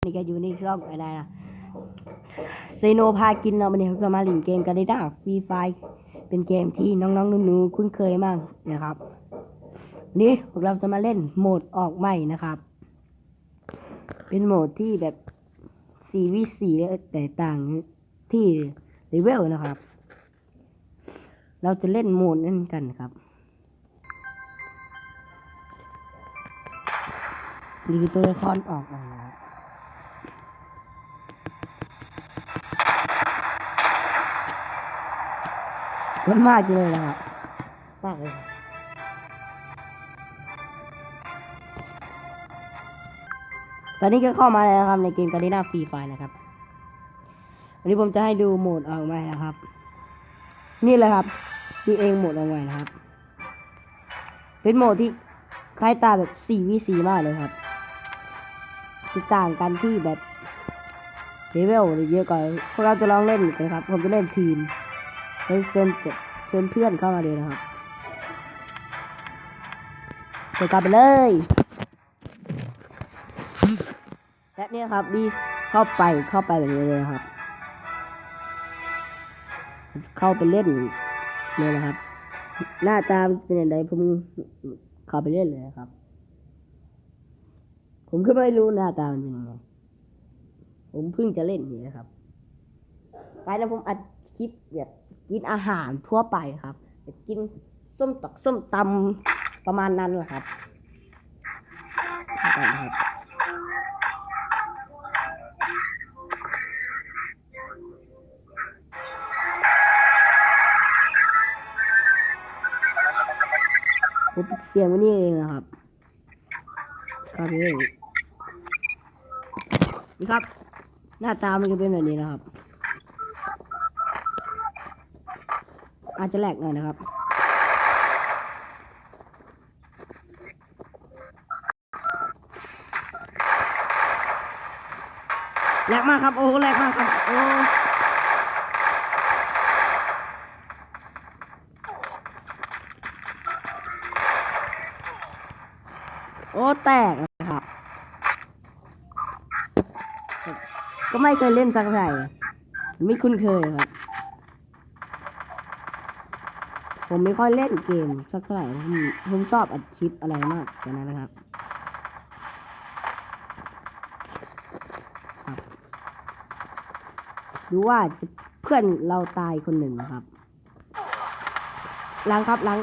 นี่ก็อยู่ในช่องอะไรนะเซโนพากินเราเนี่ยก็มาเล่นเกมกันได้ฟรีไฟเป็นเกมที่น้องๆหนูๆคุ้นเคยมากนะครับนี่พวกเราจะมาเล่นโหมดออกใหม่นะครับเป็นโหมดที่แบบ 4v4 แต่ต่างที่เลเวลนะครับเราจะเล่นโหมดนั้นกันครับนี่คือตัวละครออกมามันมากเลยนะครับมากเลยตอนนี้ก็เข้ามาแล้วนะครับในเกมการ์ดฟรีไฟนะครับวันนี้ผมจะให้ดูโหมดออกมานะครับนี่เลยครับนี่เองโหมดออกมานะครับเป็นโหมดที่คล้ายตาแบบ 4v4 มากเลยครับคือต่างกันที่แบบเลเวลเยอะกว่าพวกเราจะลองเล่นกันครับผมจะเล่นทีมเชิญเพื่อนเข้ามาเลยนะครับเปิดกันไปเลยแบบนี้ครับดีเข้าไปแบบนี้เลยครับเข้าไปเล่นเลยนะครับหน้าตาเป็นอย่างไรผมเข้าไปเล่นเลยครับผมก็ไม่รู้หน้าตามันเป็นยังไงผมเพิ่งจะเล่นนี่นะครับไปแล้วผมอัดคลิปแบบกินอาหารทั่วไปครับแบบกินส้มตำประมาณนั้นแหละครับผมปิดเสียงไว้นี่เองนะครับครับนี่ครับหน้าตามันจะเป็นแบบนี้นะครับอาจจะแหลกหน่อยนะครับแหลกมากครับโอ้แหลกมากครับโอ้แตกนะครับก็ไม่เคยเล่นสักเท่าไหร่ไม่คุ้นเคยครับผมไม่ค่อยเล่นเกมสักเท่าไหร่ผมชอบอัดคลิปอะไรมากกว่านั้นนะครับดูว่าจะเพื่อนเราตายคนหนึ่งนะครับล้างครับล้าง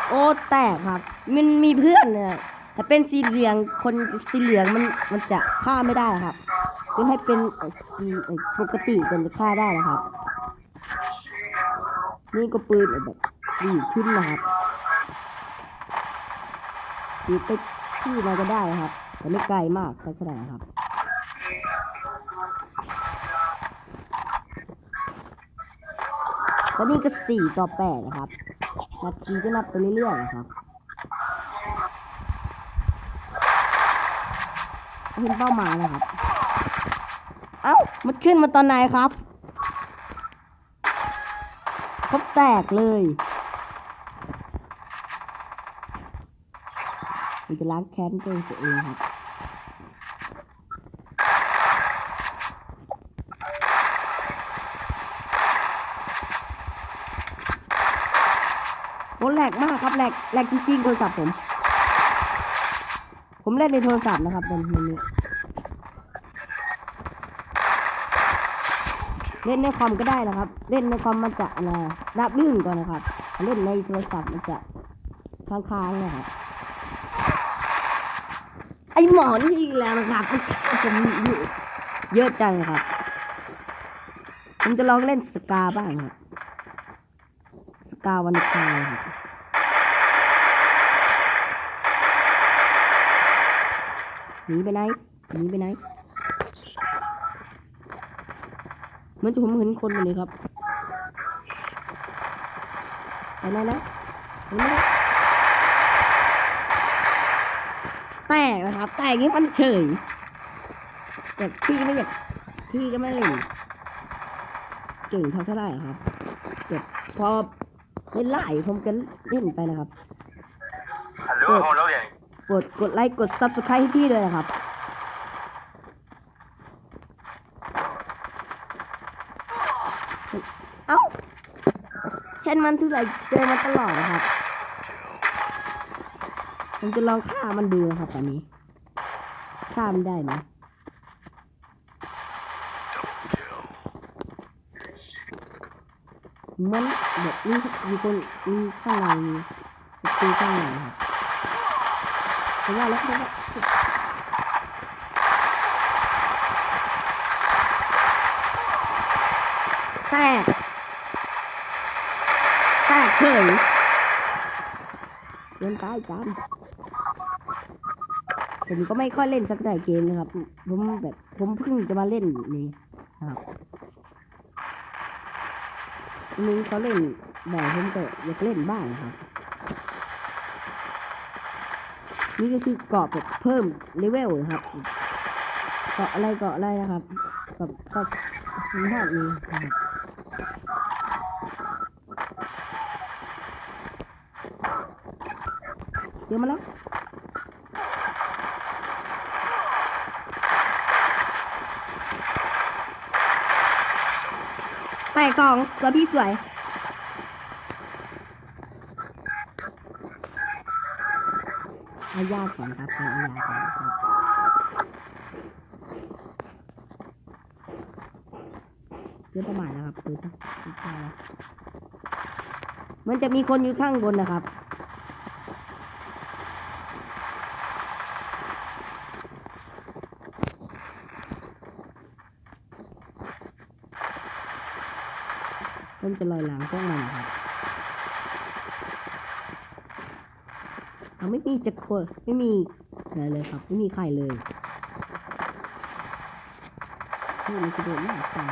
โอ้แตกครับมันมีเพื่อนเนี่ยแต่เป็นสีเหลืองคนสีเหลืองมันจะฆ่าไม่ได้ครับต้องให้เป็นปกติจนจะฆ่าได้นะครับนี่ก็ปืนแบบดีขึ้นนะครับดีไปที่เราก็ได้ครับแต่ไม่ไกลมากสักเท่าไหร่ครับแล้วนี่ก็4-8นะครับนาทีก็นับไปเรื่อยๆนะครับเห็นเป้าหมายนะครับเอ้ามันขึ้นมาตอนไหนครับครบแตกเลยมันจะล้างแค้นตัวเองครับโอ้แหลกมากครับแหลกจริงๆโทรศัพท์ผมเล่นในโทรศัพท์นะครับตอนนี้เล่นในคอมก็ได้นะครับเล่นในคอมมันจะรับลื่นก่อนนะครับเล่นในโทรศัพท์มันจะค้างๆนะครับไอหมอนี่อีกแล้วนะครับผมอยู่เยอะจังครับผมจะลองเล่นสกาบ้างครับสกาวันคายครับหนีไปไหนเหมือนผมเห็นคนเลยครับไปไหนนะแตกนะครับแตกนี้มันเฉยแต่พี่ก็ไม่เล่นเก่งเท่าไหร่ครับแต่พอใน ไม่ไล่ผมก็เล่นไปนะครับกดไลค์กด subscribe ให้พี่ด้วยนะครับเอ้าเห็นมันทุกไหร่เจอมันตลอดนะครับผมจะลองฆ่ามันดูนะครับตอนนี้ฆ่ามันได้ไหมมันแบบนี้มีคนมีข้างในมีศัตรูข้างในครับเพราะว่าแล้วก็แตกเฉยเล่นตายกันผมก็ไม่ค่อยเล่นสักแต่เกมนะครับผมเพิ่งจะมาเล่นนี่นะครับนี่เขาเล่นบ่อยผมก็อยากเล่นบ้างครับนี่ก็คือเกาะแบบเพิ่มเลเวลนะครับเกาะอะไรนะครับกับมีภาพนี้นะครับเดี๋ยวมาแล้วแต่กล่องตัวพี่สวยเอายาก่อนครับเอายาก่อนครับเยอะประมาณนะครับดูสิมันจะมีคนอยู่ข้างบนนะครับผมจะลอยหลังพวกมันครับไม่มีจะคนไม่มีอะไรเลยครับไม่มีใครเลยนี่มันจะโดนมากจัง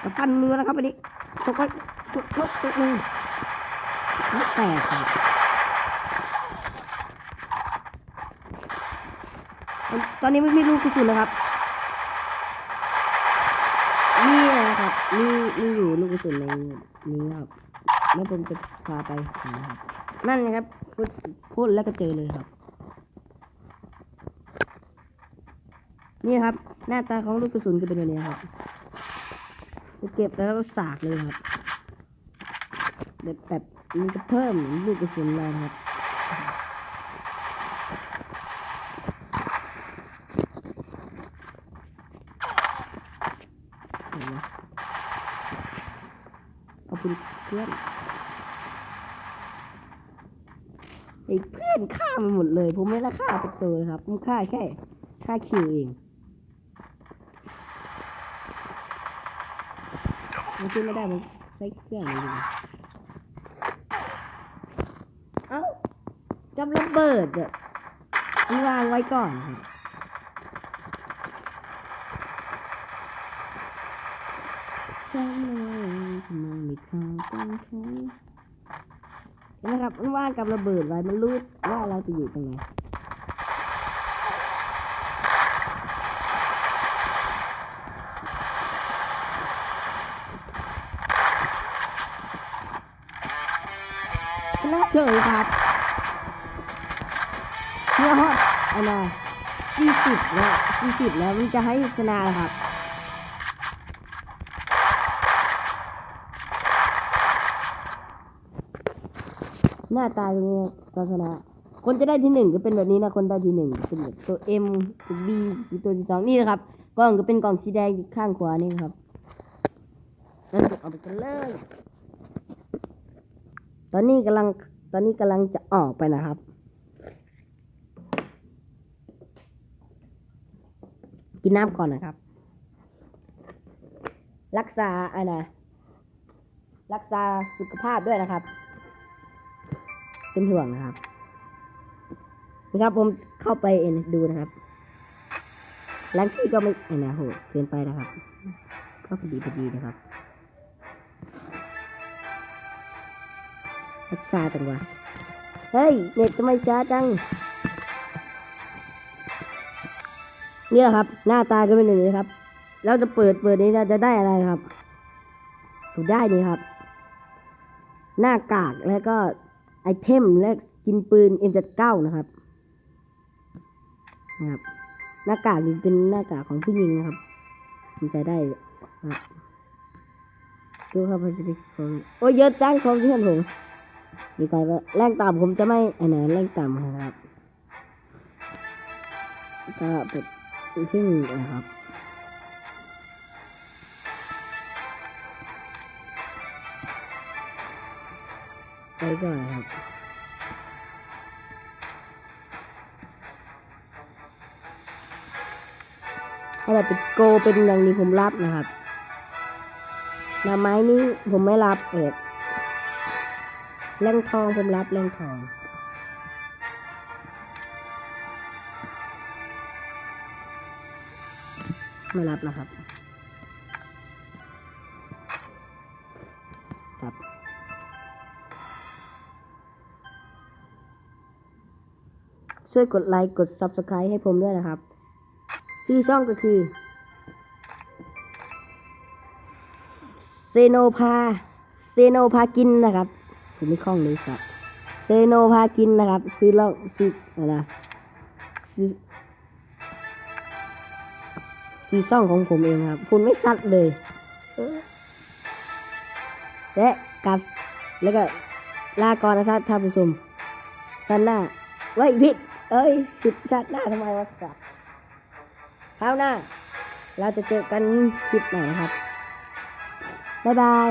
กับปั้นมือนะครับอันนี้ทุกคนทุกมือไม่แตกครับตอนนี้ไม่มีลูกกระสุนนะครับนี่นะครับนี่อยู่ลูกกระสุนในนี้ครับแล้วผมจะพาไปนะครับนั่นนะครับพูดแล้วก็เจอเลยครับนี่ครับหน้าตาของลูกกระสุนก็เป็นแบบนี้ครับเก็บแล้วก็สากเลยครับแบบมันจะเพิ่มลูกกระสุนเราครับขอบคุณเพื่อนไอ้เพื่อนฆ่ามันหมดเลยผมไม่ได้ฆ่าเป็นตัวเลยครับผมฆ่าแค่คิวเองมันขึ้นไม่ได้มันใช้เครื่องเลยเอ้าจับระเบิดอ่ะวางไว้ก่อนครับฉันเลยทำไมไม่เข้ากันใช่นะครับมันวางกับระเบิดไว้มันรู้ว่าเราจะอยู่ตรงไหนชนะเฉยครับเพื่อฮอตอะไร40แล้วมันจะให้ชนะครับหน้าตาตรงนี้ก็ชนะคนจะได้ที่1ก็เป็นแบบนี้นะคนได้ที่1เป็นแบบตัว M ตัว B ตัวที่2นี่นะครับกล่องก็เป็นกล่องสีแดงข้างขวานี่ครับแล้วเอาไปกันเลยตอนนี้กำลังจะออกไปนะครับกินน้ำก่อนนะครับรักษาสุขภาพด้วยนะครับเป็นห่วงนะครับผมเข้าไปดูนะครับร้านที่ก็ไม่โหดเกินไปนะครับก็พอดีนะครับ ช้าจังวะเฮ้ยเน็ตทำไมช้าจังนี่แหละครับหน้าตาก็เป็นอย่างนี้ครับเราจะเปิดนี้เราจะได้อะไรครับถูได้นี่ครับหน้ากากแล้วก็ไอเทมและกินปืน M79 นะครับหน้ากากนี่เป็นหน้ากากของผู้หญิงนะครับผมใช้ได้ครับดูครับมันจะเป็นของโอ้ยเยอะจังของเพื่อนผมดีใจว่าแรงต่ำผมจะไม่ไหนแรงต่ำนะครับก็เป็นซึ่งนะครับไปก่อนครับถ้าแบบเป็นโกเป็นอย่างนี้ผมรับนะครับหน้าไม้นี้ผมไม่รับแรงทองผมรับแรงทองไม่รับนะครับครับช่วยกดไลค์กด Subscribe ให้ผมด้วยนะครับชื่อช่องก็คือเซโนพากินนะครับผมไม่คล่องเลยครับเซโนพากินนะครับซื้อแล้วซื้ออะไรนะซื้อช่องของผมเองครับคุณไม่ซัดเลยและกับแล้วก็ลาก่อนนะครับท่านผู้ชมท่านหน้าไว้ผิดผิดชัดหน้าทำไมวะครับคราวหน้าเราจะเจอกันคลิปไหนครับบ๊ายบาย